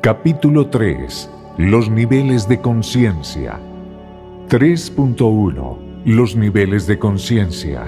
Capítulo 3. Los niveles de conciencia. 3.1. Los niveles de conciencia.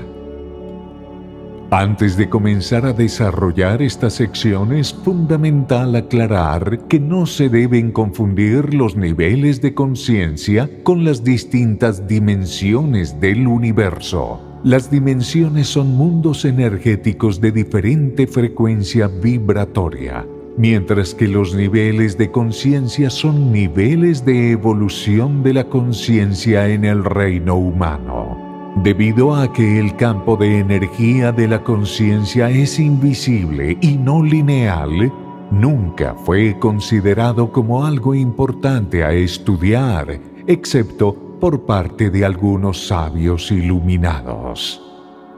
Antes de comenzar a desarrollar esta sección, es fundamental aclarar que no se deben confundir los niveles de conciencia con las distintas dimensiones del universo. Las dimensiones son mundos energéticos de diferente frecuencia vibratoria, mientras que los niveles de conciencia son niveles de evolución de la conciencia en el reino humano. Debido a que el campo de energía de la conciencia es invisible y no lineal, nunca fue considerado como algo importante a estudiar, excepto por parte de algunos sabios iluminados.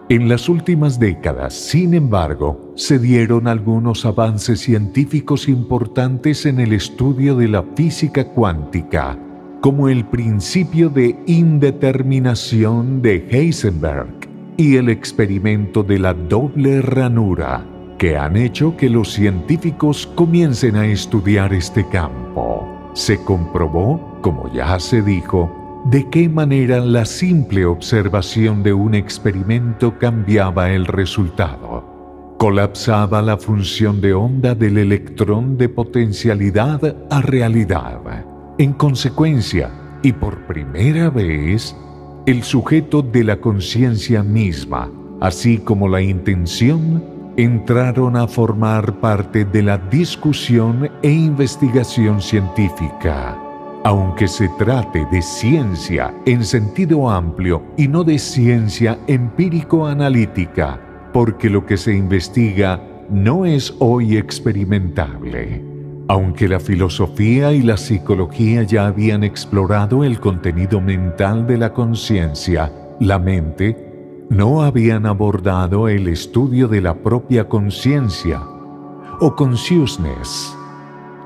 En las últimas décadas, sin embargo, se dieron algunos avances científicos importantes en el estudio de la física cuántica, como el principio de indeterminación de Heisenberg y el experimento de la doble ranura, que han hecho que los científicos comiencen a estudiar este campo. Se comprobó, como ya se dijo, de qué manera la simple observación de un experimento cambiaba el resultado. Colapsaba la función de onda del electrón de potencialidad a realidad. En consecuencia, y por primera vez, el sujeto de la conciencia misma, así como la intención, entraron a formar parte de la discusión e investigación científica. Aunque se trate de ciencia en sentido amplio y no de ciencia empírico-analítica, porque lo que se investiga no es hoy experimentable. Aunque la filosofía y la psicología ya habían explorado el contenido mental de la conciencia, la mente, no habían abordado el estudio de la propia conciencia, o consciousness,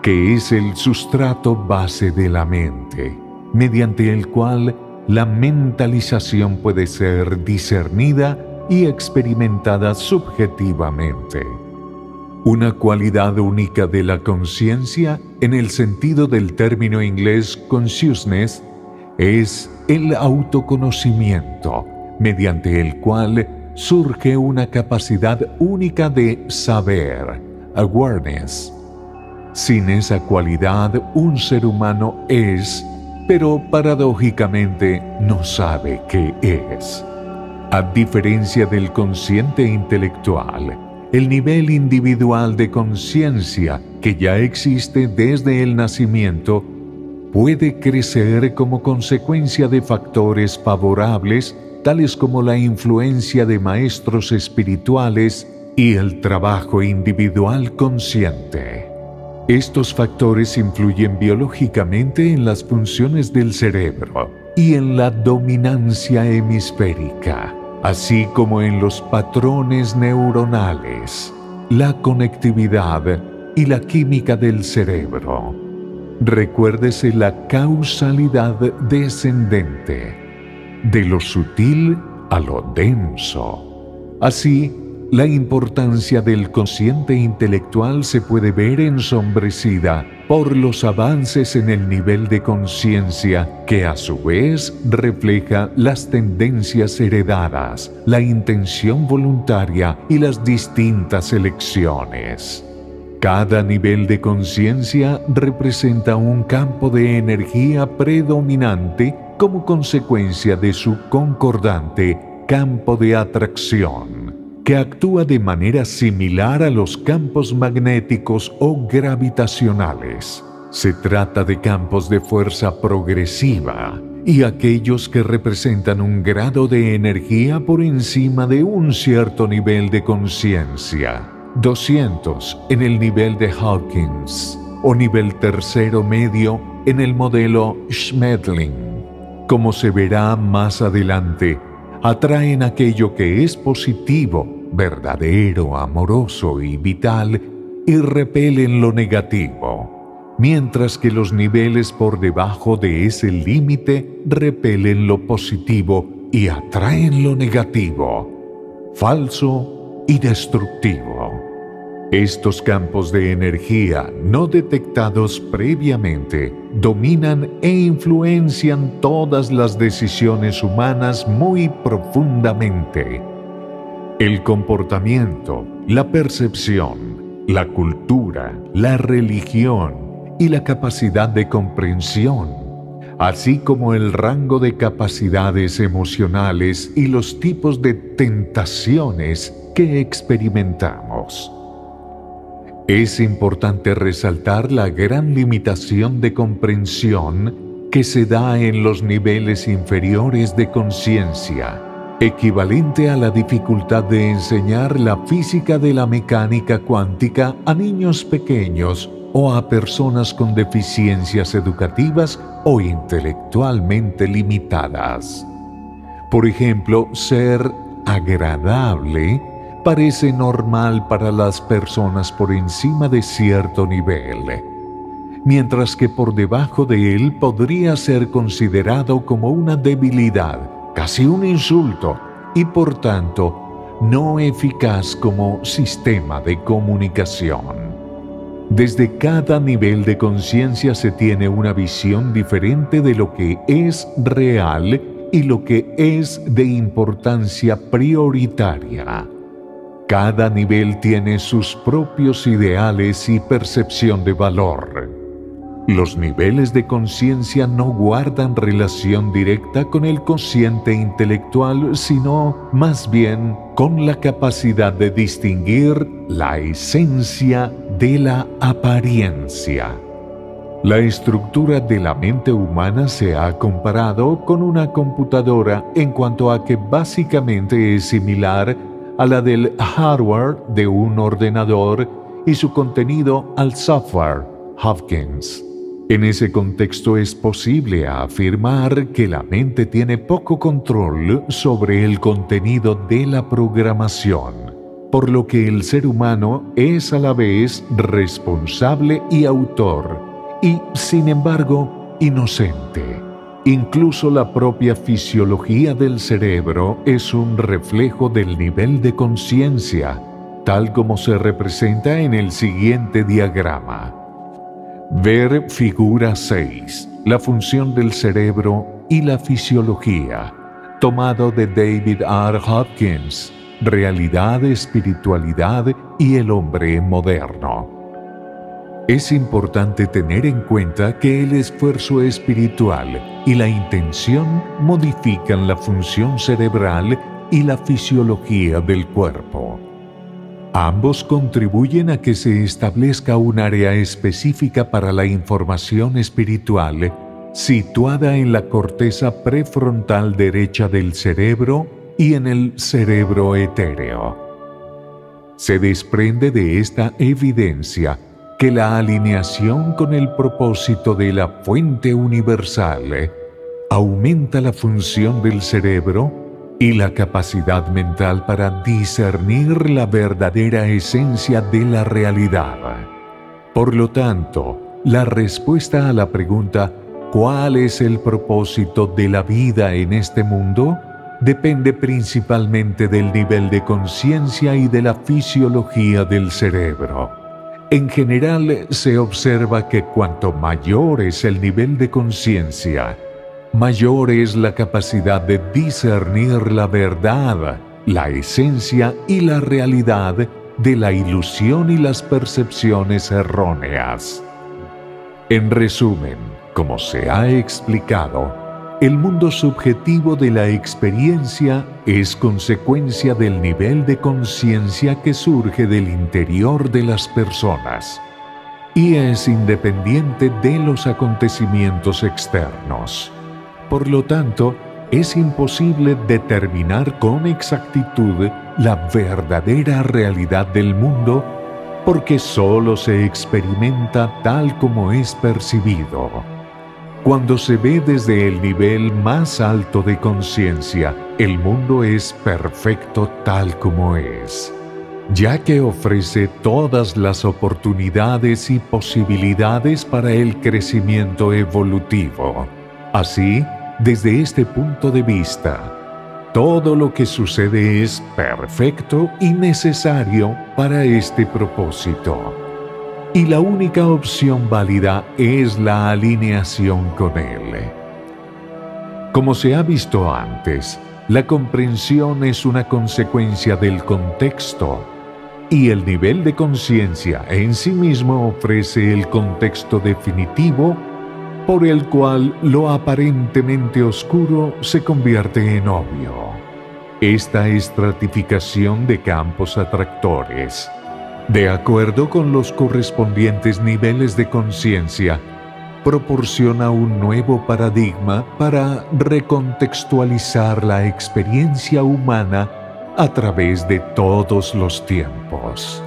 que es el sustrato base de la mente, mediante el cual la mentalización puede ser discernida y experimentada subjetivamente. Una cualidad única de la conciencia, en el sentido del término inglés consciousness, es el autoconocimiento, mediante el cual surge una capacidad única de saber, awareness. Sin esa cualidad, un ser humano es, pero paradójicamente no sabe qué es. A diferencia del consciente intelectual, el nivel individual de conciencia, que ya existe desde el nacimiento, puede crecer como consecuencia de factores favorables, tales como la influencia de maestros espirituales y el trabajo individual consciente. Estos factores influyen biológicamente en las funciones del cerebro y en la dominancia hemisférica, así como en los patrones neuronales, la conectividad y la química del cerebro. Recuérdese la causalidad descendente, de lo sutil a lo denso. Así, la importancia del consciente intelectual se puede ver ensombrecida por los avances en el nivel de conciencia, que a su vez refleja las tendencias heredadas, la intención voluntaria y las distintas elecciones. Cada nivel de conciencia representa un campo de energía predominante como consecuencia de su concordante campo de atracción, que actúa de manera similar a los campos magnéticos o gravitacionales. Se trata de campos de fuerza progresiva y aquellos que representan un grado de energía por encima de un cierto nivel de conciencia, 200 en el nivel de Hawkins, o nivel tercero medio en el modelo Schmetling. Como se verá más adelante, atraen aquello que es positivo, verdadero, amoroso y vital, y repelen lo negativo, mientras que los niveles por debajo de ese límite repelen lo positivo y atraen lo negativo, falso y destructivo. Estos campos de energía no detectados previamente dominan e influencian todas las decisiones humanas muy profundamente. El comportamiento, la percepción, la cultura, la religión y la capacidad de comprensión, así como el rango de capacidades emocionales y los tipos de tentaciones que experimentamos. Es importante resaltar la gran limitación de comprensión que se da en los niveles inferiores de conciencia, equivalente a la dificultad de enseñar la física de la mecánica cuántica a niños pequeños o a personas con deficiencias educativas o intelectualmente limitadas. Por ejemplo, ser agradable parece normal para las personas por encima de cierto nivel, mientras que por debajo de él podría ser considerado como una debilidad, casi un insulto, y por tanto no eficaz como sistema de comunicación. Desde cada nivel de conciencia se tiene una visión diferente de lo que es real y lo que es de importancia prioritaria. Cada nivel tiene sus propios ideales y percepción de valor. Los niveles de conciencia no guardan relación directa con el consciente intelectual, sino más bien con la capacidad de distinguir la esencia de la apariencia. La estructura de la mente humana se ha comparado con una computadora en cuanto a que básicamente es similar a la del hardware de un ordenador y su contenido al software, Hopkins. En ese contexto es posible afirmar que la mente tiene poco control sobre el contenido de la programación, por lo que el ser humano es a la vez responsable y autor, y sin embargo inocente. Incluso la propia fisiología del cerebro es un reflejo del nivel de conciencia, tal como se representa en el siguiente diagrama. Ver figura 6, la función del cerebro y la fisiología, tomado de David R. Hopkins, Realidad, Espiritualidad y el Hombre Moderno. Es importante tener en cuenta que el esfuerzo espiritual y la intención modifican la función cerebral y la fisiología del cuerpo. Ambos contribuyen a que se establezca un área específica para la información espiritual situada en la corteza prefrontal derecha del cerebro y en el cerebro etéreo. Se desprende de esta evidencia que la alineación con el propósito de la fuente universal aumenta la función del cerebro y la capacidad mental para discernir la verdadera esencia de la realidad. Por lo tanto, la respuesta a la pregunta ¿cuál es el propósito de la vida en este mundo? Depende principalmente del nivel de conciencia y de la fisiología del cerebro. En general, se observa que cuanto mayor es el nivel de conciencia, mayor es la capacidad de discernir la verdad, la esencia y la realidad de la ilusión y las percepciones erróneas. En resumen, como se ha explicado, el mundo subjetivo de la experiencia es consecuencia del nivel de conciencia que surge del interior de las personas y es independiente de los acontecimientos externos. Por lo tanto, es imposible determinar con exactitud la verdadera realidad del mundo porque solo se experimenta tal como es percibido. Cuando se ve desde el nivel más alto de conciencia, el mundo es perfecto tal como es, ya que ofrece todas las oportunidades y posibilidades para el crecimiento evolutivo. Así, desde este punto de vista, Todo lo que sucede es perfecto y necesario para este propósito. Y la única opción válida es la alineación con Él. Como se ha visto antes, la comprensión es una consecuencia del contexto, y el nivel de conciencia en sí mismo ofrece el contexto definitivo por el cual lo aparentemente oscuro se convierte en obvio. Esta estratificación de campos atractores, de acuerdo con los correspondientes niveles de conciencia, proporciona un nuevo paradigma para recontextualizar la experiencia humana a través de todos los tiempos.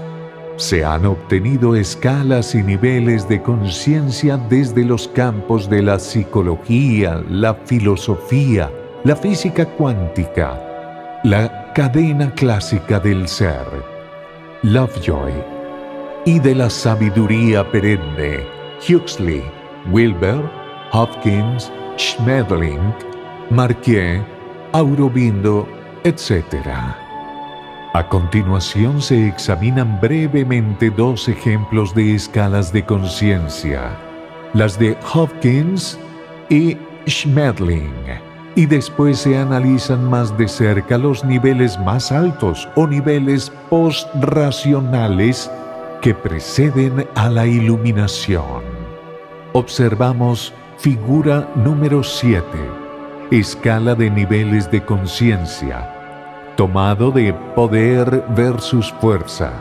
Se han obtenido escalas y niveles de conciencia desde los campos de la psicología, la filosofía, la física cuántica, la cadena clásica del ser, Lovejoy, y de la sabiduría perenne, Huxley, Wilber, Hopkins, Schmetling, Marquet, Aurobindo, etc. A continuación se examinan brevemente dos ejemplos de escalas de conciencia, las de Hopkins y Schmetling, y después se analizan más de cerca los niveles más altos o niveles post-racionales que preceden a la iluminación. Observamos figura número 7, escala de niveles de conciencia, tomado de poder versus fuerza.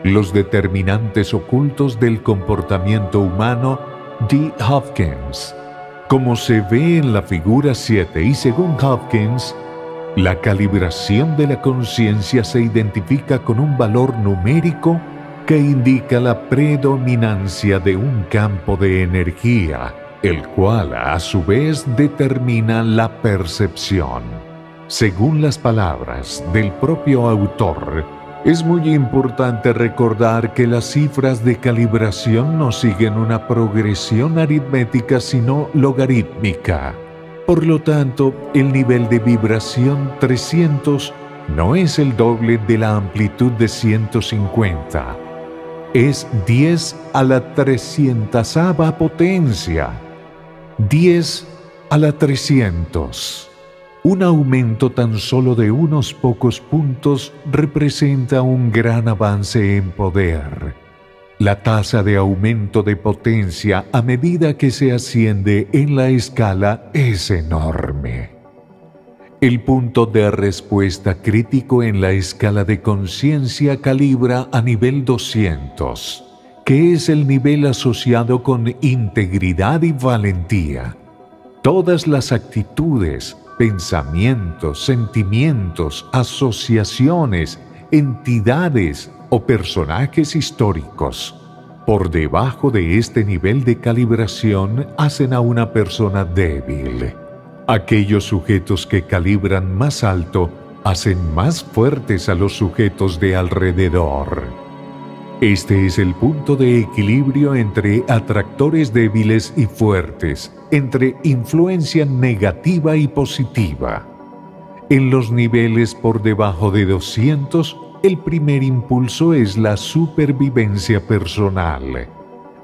Los determinantes ocultos del comportamiento humano de Hopkins. Como se ve en la figura 7 y según Hopkins, la calibración de la conciencia se identifica con un valor numérico que indica la predominancia de un campo de energía, el cual a su vez determina la percepción. Según las palabras del propio autor, es muy importante recordar que las cifras de calibración no siguen una progresión aritmética sino logarítmica. Por lo tanto, el nivel de vibración 300 no es el doble de la amplitud de 150. Es 10 a la 300ª potencia. 10 a la 300. Un aumento tan solo de unos pocos puntos representa un gran avance en poder. La tasa de aumento de potencia a medida que se asciende en la escala es enorme. El punto de respuesta crítico en la escala de conciencia calibra a nivel 200, que es el nivel asociado con integridad y valentía. Todas las actitudes, pensamientos, sentimientos, asociaciones, entidades o personajes históricos por debajo de este nivel de calibración hacen a una persona débil. Aquellos sujetos que calibran más alto hacen más fuertes a los sujetos de alrededor. Este es el punto de equilibrio entre atractores débiles y fuertes, entre influencia negativa y positiva. En los niveles por debajo de 200, el primer impulso es la supervivencia personal,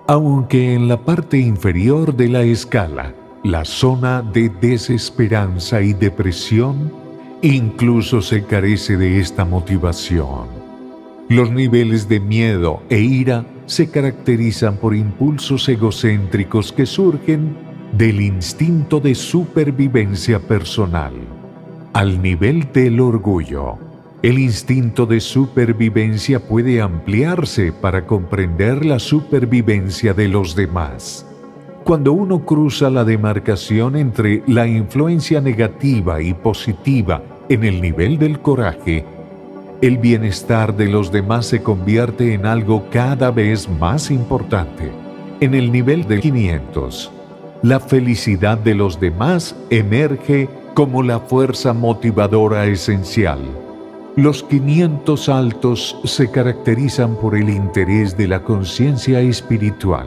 aunque en la parte inferior de la escala, la zona de desesperanza y depresión, incluso se carece de esta motivación. Los niveles de miedo e ira se caracterizan por impulsos egocéntricos que surgen del instinto de supervivencia personal. Al nivel del orgullo, el instinto de supervivencia puede ampliarse para comprender la supervivencia de los demás. Cuando uno cruza la demarcación entre la influencia negativa y positiva en el nivel del coraje, el bienestar de los demás se convierte en algo cada vez más importante. En el nivel de 500, la felicidad de los demás emerge como la fuerza motivadora esencial. Los 500 altos se caracterizan por el interés de la conciencia espiritual,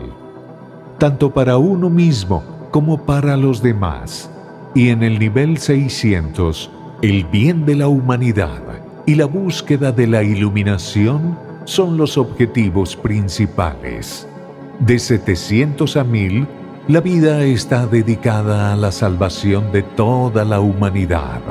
tanto para uno mismo como para los demás. Y en el nivel 600, El bien de la humanidad y la búsqueda de la iluminación son los objetivos principales. De 700 a 1000, la vida está dedicada a la salvación de toda la humanidad.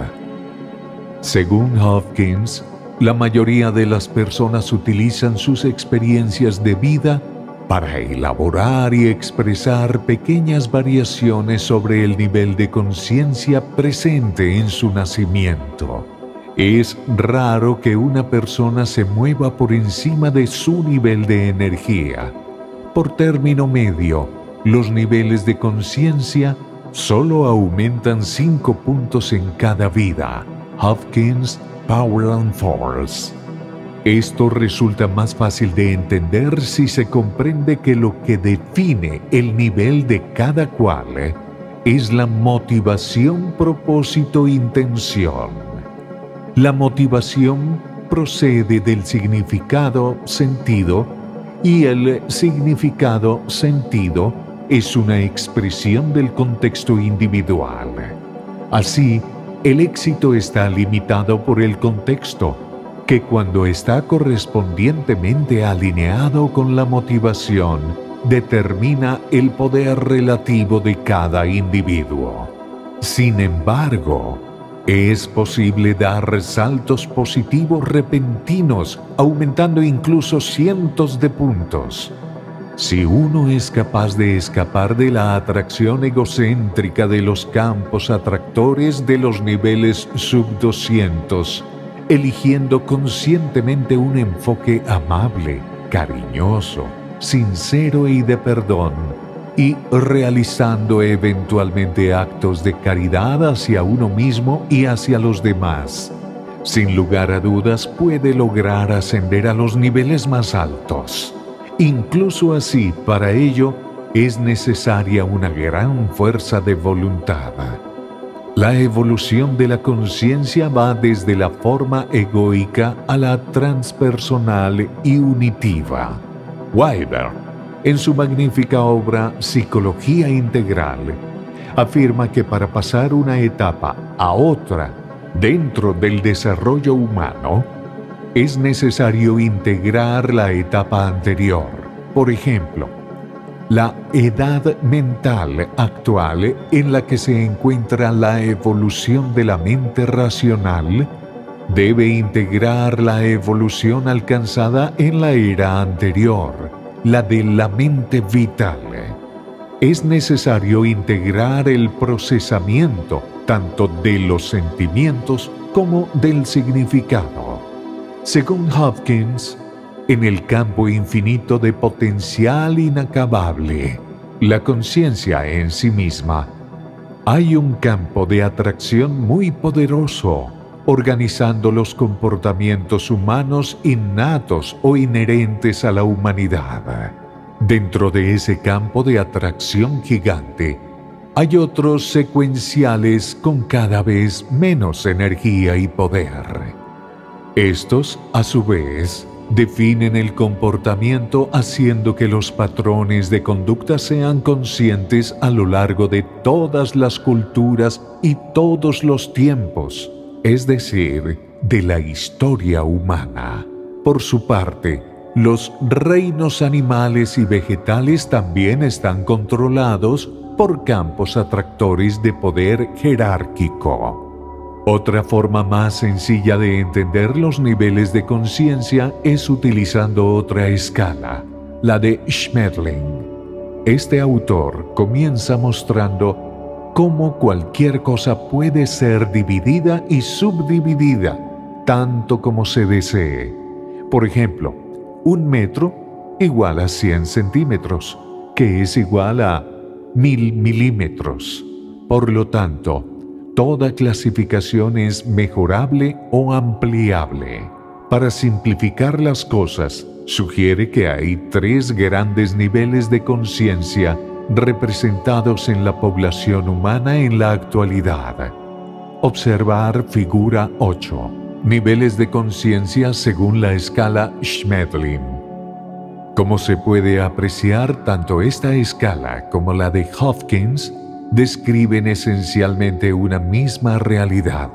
Según Hopkins, la mayoría de las personas utilizan sus experiencias de vida para elaborar y expresar pequeñas variaciones sobre el nivel de conciencia presente en su nacimiento. Es raro que una persona se mueva por encima de su nivel de energía. Por término medio, los niveles de conciencia solo aumentan 5 puntos en cada vida. Hopkins, Power and Force. Esto resulta más fácil de entender si se comprende que lo que define el nivel de cada cual es la motivación, propósito, intención. La motivación procede del significado, sentido, y el significado, sentido, es una expresión del contexto individual. Así, el éxito está limitado por el contexto, que cuando está correspondientemente alineado con la motivación, determina el poder relativo de cada individuo. Sin embargo, es posible dar saltos positivos repentinos, aumentando incluso cientos de puntos. Si uno es capaz de escapar de la atracción egocéntrica de los campos atractores de los niveles sub-200, eligiendo conscientemente un enfoque amable, cariñoso, sincero y de perdón, y realizando eventualmente actos de caridad hacia uno mismo y hacia los demás, sin lugar a dudas puede lograr ascender a los niveles más altos. Incluso así, para ello, es necesaria una gran fuerza de voluntad. La evolución de la conciencia va desde la forma egoica a la transpersonal y unitiva. Weber, en su magnífica obra Psicología Integral, afirma que para pasar una etapa a otra dentro del desarrollo humano, es necesario integrar la etapa anterior. Por ejemplo, la edad mental actual en la que se encuentra la evolución de la mente racional debe integrar la evolución alcanzada en la era anterior, la de la mente vital. Es necesario integrar el procesamiento tanto de los sentimientos como del significado. Según Hopkins, en el campo infinito de potencial inacabable, la conciencia en sí misma, hay un campo de atracción muy poderoso, organizando los comportamientos humanos innatos o inherentes a la humanidad. Dentro de ese campo de atracción gigante, hay otros secuenciales con cada vez menos energía y poder. Estos, a su vez, definen el comportamiento haciendo que los patrones de conducta sean conscientes a lo largo de todas las culturas y todos los tiempos, es decir, de la historia humana. Por su parte, los reinos animales y vegetales también están controlados por campos atractores de poder jerárquico. Otra forma más sencilla de entender los niveles de conciencia es utilizando otra escala, la de Schmetling. Este autor comienza mostrando cómo cualquier cosa puede ser dividida y subdividida, tanto como se desee. Por ejemplo, 1 metro igual a 100 centímetros, que es igual a 1000 milímetros. Por lo tanto, toda clasificación es mejorable o ampliable. Para simplificar las cosas, sugiere que hay 3 grandes niveles de conciencia representados en la población humana en la actualidad. Observar figura 8. Niveles de conciencia según la escala Schmetling. Como se puede apreciar, tanto esta escala como la de Hopkins describen esencialmente una misma realidad.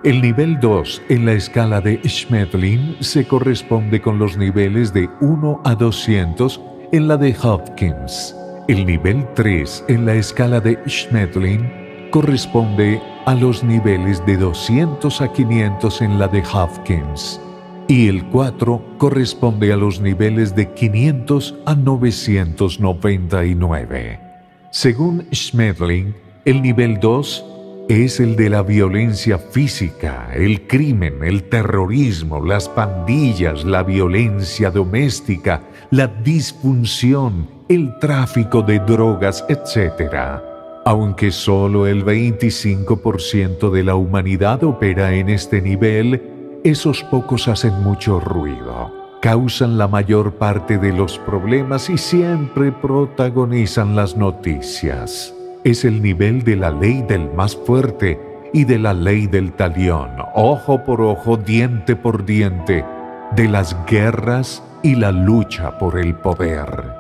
El nivel 2 en la escala de Schmetling se corresponde con los niveles de 1 a 200 en la de Hopkins. El nivel 3 en la escala de Schmetling corresponde a los niveles de 200 a 500 en la de Hopkins. Y el 4 corresponde a los niveles de 500 a 999. Según Schmetling, el nivel 2 es el de la violencia física, el crimen, el terrorismo, las pandillas, la violencia doméstica, la disfunción, el tráfico de drogas, etc. Aunque solo el 25% de la humanidad opera en este nivel, esos pocos hacen mucho ruido, causan la mayor parte de los problemas y siempre protagonizan las noticias. Es el nivel de la ley del más fuerte y de la ley del talión, ojo por ojo, diente por diente, de las guerras y la lucha por el poder.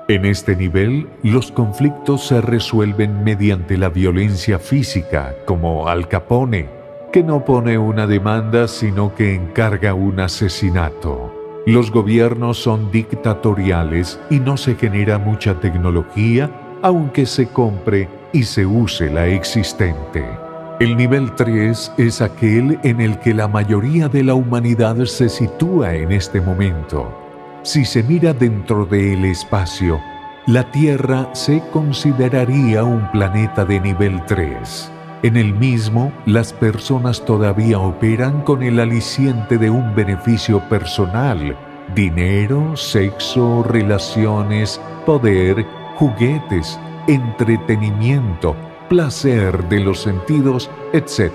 En este nivel, los conflictos se resuelven mediante la violencia física, como Al Capone, que no pone una demanda sino que encarga un asesinato. Los gobiernos son dictatoriales y no se genera mucha tecnología, aunque se compre y se use la existente. El nivel 3 es aquel en el que la mayoría de la humanidad se sitúa en este momento. Si se mira dentro del espacio, la Tierra se consideraría un planeta de nivel 3. En el mismo, las personas todavía operan con el aliciente de un beneficio personal: dinero, sexo, relaciones, poder, juguetes, entretenimiento, placer de los sentidos, etc.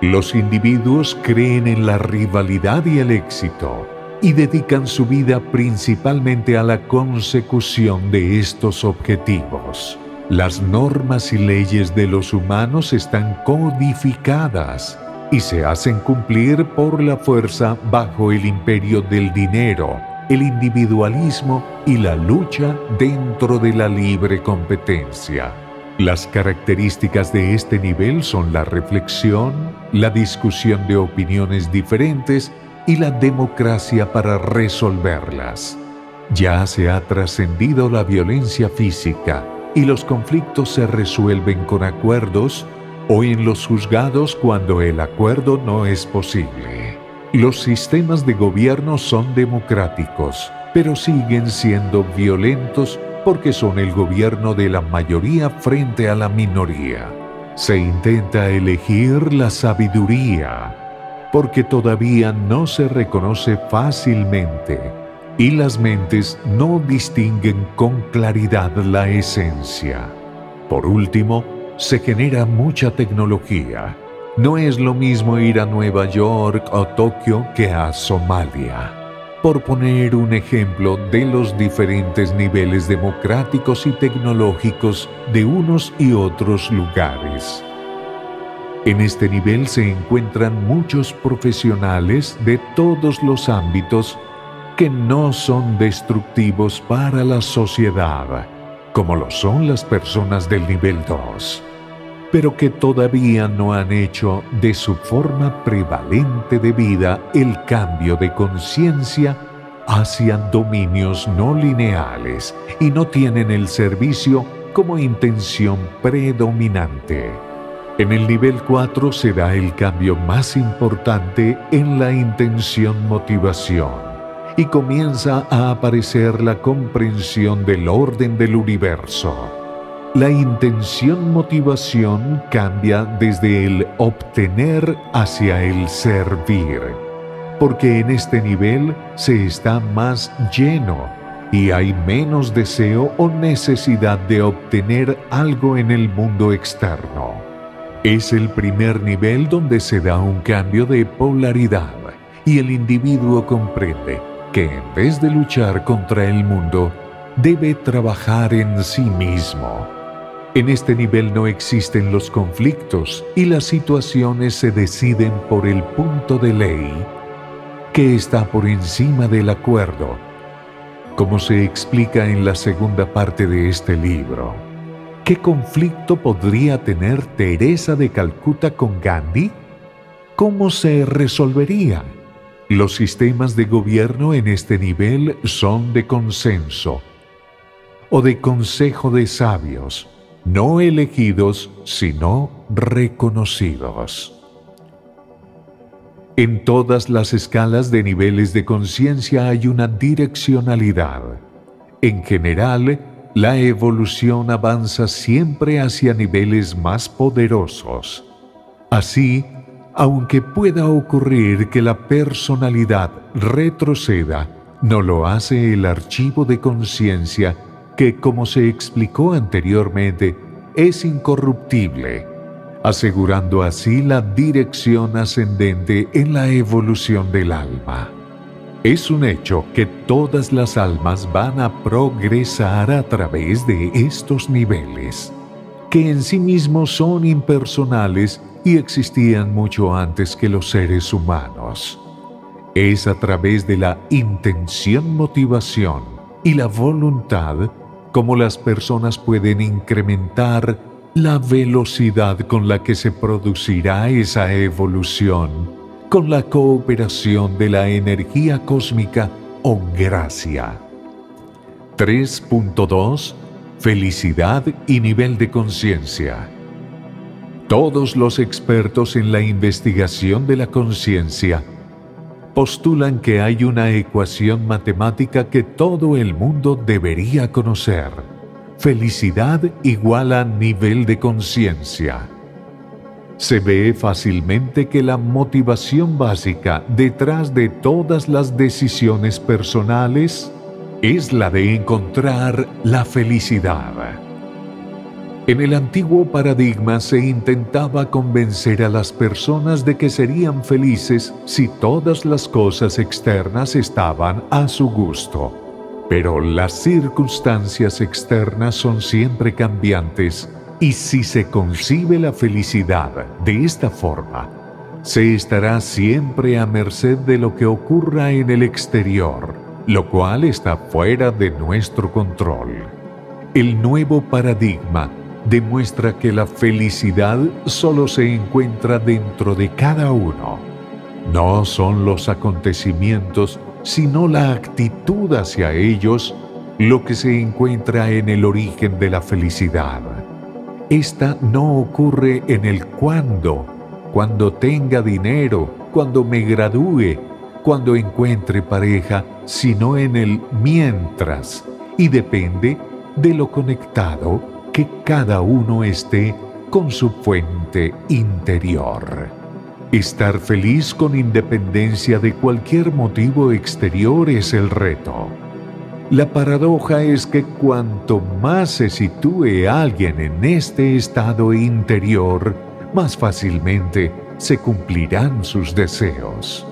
Los individuos creen en la rivalidad y el éxito, y dedican su vida principalmente a la consecución de estos objetivos. Las normas y leyes de los humanos están codificadas y se hacen cumplir por la fuerza bajo el imperio del dinero, el individualismo y la lucha dentro de la libre competencia. Las características de este nivel son la reflexión, la discusión de opiniones diferentes y la democracia para resolverlas. Ya se ha trascendido la violencia física y los conflictos se resuelven con acuerdos o en los juzgados cuando el acuerdo no es posible. Los sistemas de gobierno son democráticos, pero siguen siendo violentos porque son el gobierno de la mayoría frente a la minoría. Se intenta elegir la sabiduría, porque todavía no se reconoce fácilmente, y las mentes no distinguen con claridad la esencia. Por último, se genera mucha tecnología. No es lo mismo ir a Nueva York o Tokio que a Somalia, por poner un ejemplo de los diferentes niveles democráticos y tecnológicos de unos y otros lugares. En este nivel se encuentran muchos profesionales de todos los ámbitos que no son destructivos para la sociedad, como lo son las personas del nivel 2, pero que todavía no han hecho de su forma prevalente de vida el cambio de conciencia hacia dominios no lineales y no tienen el servicio como intención predominante. En el nivel 4 se da el cambio más importante en la intención-motivación y comienza a aparecer la comprensión del orden del universo. La intención-motivación cambia desde el obtener hacia el servir, porque en este nivel se está más lleno y hay menos deseo o necesidad de obtener algo en el mundo externo. Es el primer nivel donde se da un cambio de polaridad y el individuo comprende que en vez de luchar contra el mundo, debe trabajar en sí mismo. En este nivel no existen los conflictos y las situaciones se deciden por el punto de ley que está por encima del acuerdo, como se explica en la segunda parte de este libro. ¿Qué conflicto podría tener Teresa de Calcuta con Gandhi? ¿Cómo se resolvería? Los sistemas de gobierno en este nivel son de consenso o de consejo de sabios, no elegidos, sino reconocidos. En todas las escalas de niveles de conciencia hay una direccionalidad. En general, la evolución avanza siempre hacia niveles más poderosos. Así, aunque pueda ocurrir que la personalidad retroceda, no lo hace el archivo de conciencia que, como se explicó anteriormente, es incorruptible, asegurando así la dirección ascendente en la evolución del alma. Es un hecho que todas las almas van a progresar a través de estos niveles, que en sí mismos son impersonales y existían mucho antes que los seres humanos. Es a través de la intención, motivación y la voluntad como las personas pueden incrementar la velocidad con la que se producirá esa evolución, con la cooperación de la energía cósmica o gracia. 3.2. Felicidad y nivel de conciencia. Todos los expertos en la investigación de la conciencia postulan que hay una ecuación matemática que todo el mundo debería conocer. Felicidad igual a nivel de conciencia. Se ve fácilmente que la motivación básica detrás de todas las decisiones personales es la de encontrar la felicidad. En el antiguo paradigma se intentaba convencer a las personas de que serían felices si todas las cosas externas estaban a su gusto. Pero las circunstancias externas son siempre cambiantes, y si se concibe la felicidad de esta forma, se estará siempre a merced de lo que ocurra en el exterior, lo cual está fuera de nuestro control. El nuevo paradigma demuestra que la felicidad solo se encuentra dentro de cada uno. No son los acontecimientos, sino la actitud hacia ellos, lo que se encuentra en el origen de la felicidad. Esta no ocurre en el cuando tenga dinero, cuando me gradúe, cuando encuentre pareja, sino en el mientras, y depende de lo conectado que cada uno esté con su fuente interior. Estar feliz con independencia de cualquier motivo exterior es el reto. La paradoja es que cuanto más se sitúe alguien en este estado interior, más fácilmente se cumplirán sus deseos.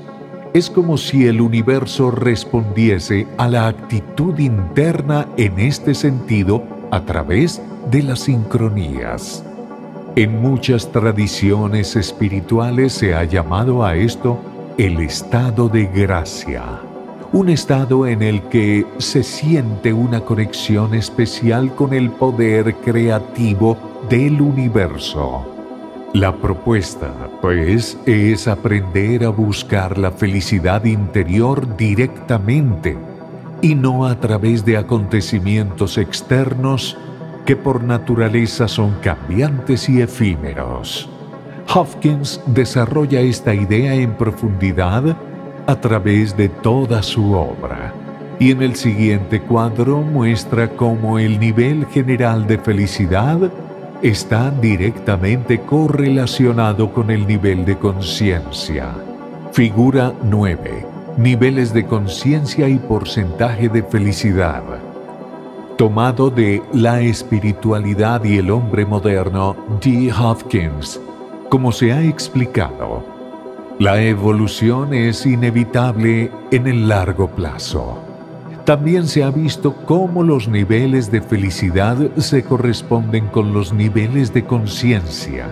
Es como si el universo respondiese a la actitud interna en este sentido a través de las sincronías. En muchas tradiciones espirituales se ha llamado a esto el estado de gracia, un estado en el que se siente una conexión especial con el poder creativo del universo. La propuesta, pues, es aprender a buscar la felicidad interior directamente y no a través de acontecimientos externos que por naturaleza son cambiantes y efímeros. Hopkins desarrolla esta idea en profundidad a través de toda su obra, y en el siguiente cuadro muestra cómo el nivel general de felicidad está directamente correlacionado con el nivel de conciencia. Figura 9. Niveles de conciencia y porcentaje de felicidad. Tomado de La espiritualidad y el hombre moderno, D. Hopkins. Como se ha explicado, la evolución es inevitable en el largo plazo. También se ha visto cómo los niveles de felicidad se corresponden con los niveles de conciencia.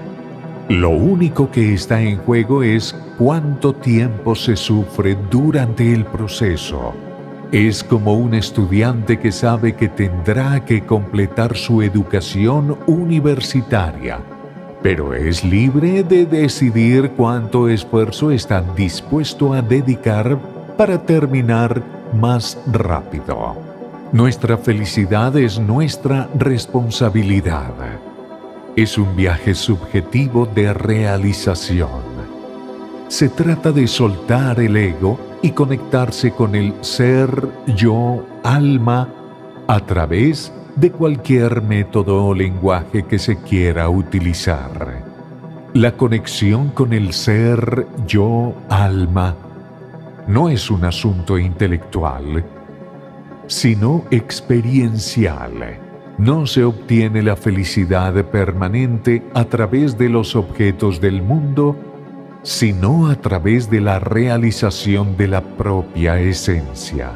Lo único que está en juego es cuánto tiempo se sufre durante el proceso. Es como un estudiante que sabe que tendrá que completar su educación universitaria, pero es libre de decidir cuánto esfuerzo está dispuesto a dedicar para terminar más rápido. Nuestra felicidad es nuestra responsabilidad. Es un viaje subjetivo de realización. Se trata de soltar el ego y conectarse con el ser, yo, alma, a través de cualquier método o lenguaje que se quiera utilizar. La conexión con el ser, yo, alma, no es un asunto intelectual, sino experiencial. No se obtiene la felicidad permanente a través de los objetos del mundo, sino a través de la realización de la propia esencia.